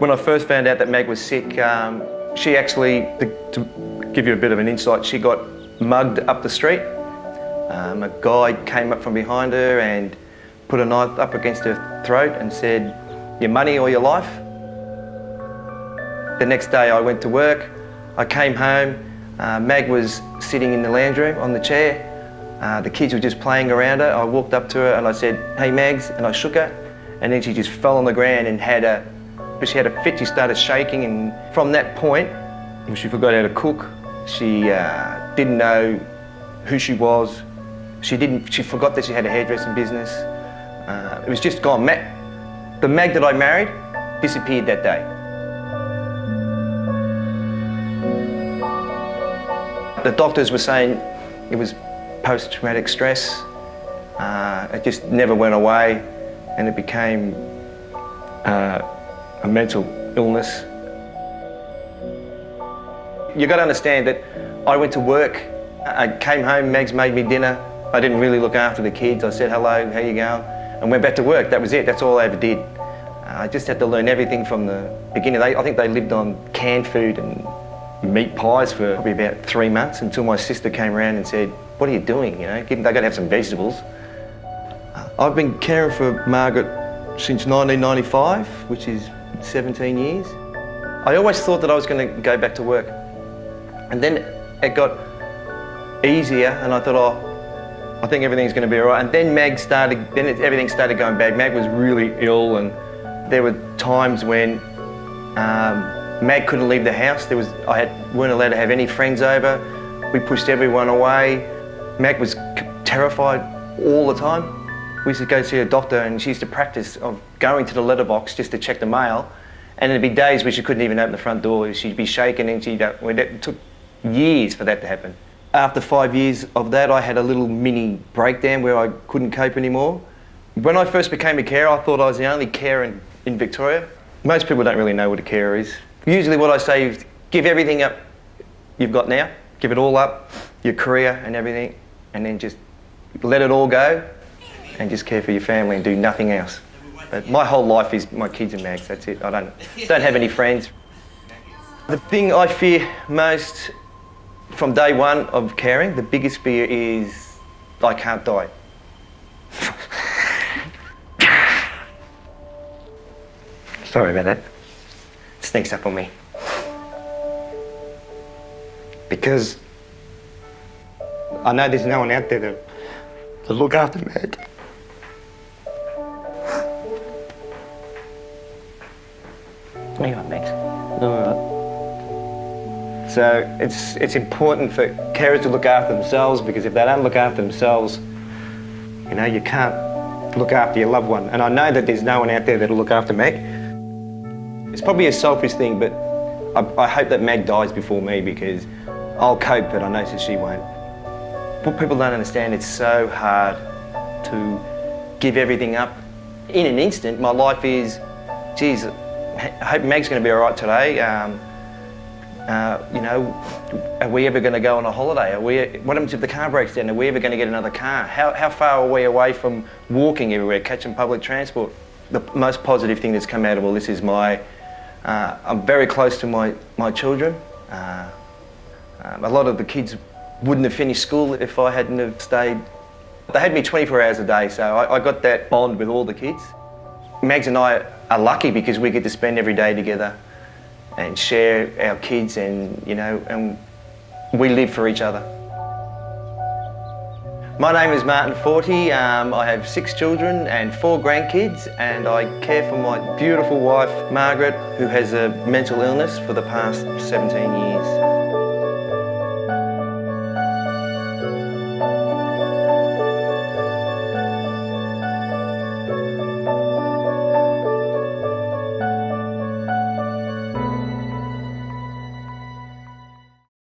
When I first found out that Mag was sick, she actually, to give you a bit of an insight, she got mugged up the street. A guy came up from behind her and put a knife up against her throat and said, "Your money or your life." The next day I went to work, I came home, Mag was sitting in the lounge room on the chair. The kids were just playing around her. I walked up to her and I said, "Hey Mags," and I shook her, and then she just fell on the ground and she had a fit. She started shaking, and from that point, she forgot how to cook. She didn't know who she was. She forgot that she had a hairdressing business. It was just gone. The Mag that I married disappeared that day. The doctors were saying it was post-traumatic stress. It just never went away, and it became a mental illness. You got to understand that I went to work, I came home, Mags made me dinner. I didn't really look after the kids. I said hello, how you going? And went back to work. That was it, that's all I ever did. I just had to learn everything from the beginning. I think they lived on canned food and meat pies for probably about 3 months until my sister came around and said, "What are you doing? You know, they got to have some vegetables." I've been caring for Margaret since 1995, which is 17 years. I always thought that I was going to go back to work. And then it got easier and I thought, oh, I think everything's going to be all right. And then everything started going bad. Mag was really ill, and there were times when Mag couldn't leave the house. Weren't allowed to have any friends over. We pushed everyone away. Mag was terrified all the time. We used to go see a doctor, and she used to practice of going to the letterbox just to check the mail, and there'd be days where she couldn't even open the front door. She'd be shaking, and it took years for that to happen. After 5 years of that, I had a little mini breakdown where I couldn't cope anymore. When I first became a carer, I thought I was the only carer in Victoria. Most people don't really know what a carer is. Usually what I say is give everything up you've got now, give it all up, your career and everything, and then just let it all go and just care for your family and do nothing else. But my whole life is my kids and Mags, that's it. I don't have any friends. The thing I fear most from day one of caring, the biggest fear is I can't die. Sorry about that. It sneaks up on me. Because I know there's no one out there to look after Mag. What are you on, Max? All right. So it's important for carers to look after themselves, because if they don't look after themselves, you know, you can't look after your loved one. And I know that there's no one out there that'll look after Mag. It's probably a selfish thing, but I hope that Mag dies before me, because I'll cope, but I know that she won't. What people don't understand, it's so hard to give everything up in an instant. My life is, geez, I hope Mag's going to be all right today. You know, are we ever going to go on a holiday? What happens if the car breaks down? Are we ever going to get another car? How far are we away from walking everywhere, catching public transport? The most positive thing that's come out of all this is I'm very close to my children. A lot of the kids wouldn't have finished school if I hadn't have stayed. They had me 24 hours a day, so I got that bond with all the kids. Mags and I are lucky because we get to spend every day together and share our kids, and you know, and we live for each other. My name is Martin Forty. I have 6 children and 4 grandkids, and I care for my beautiful wife, Margaret, who has a mental illness for the past 17 years.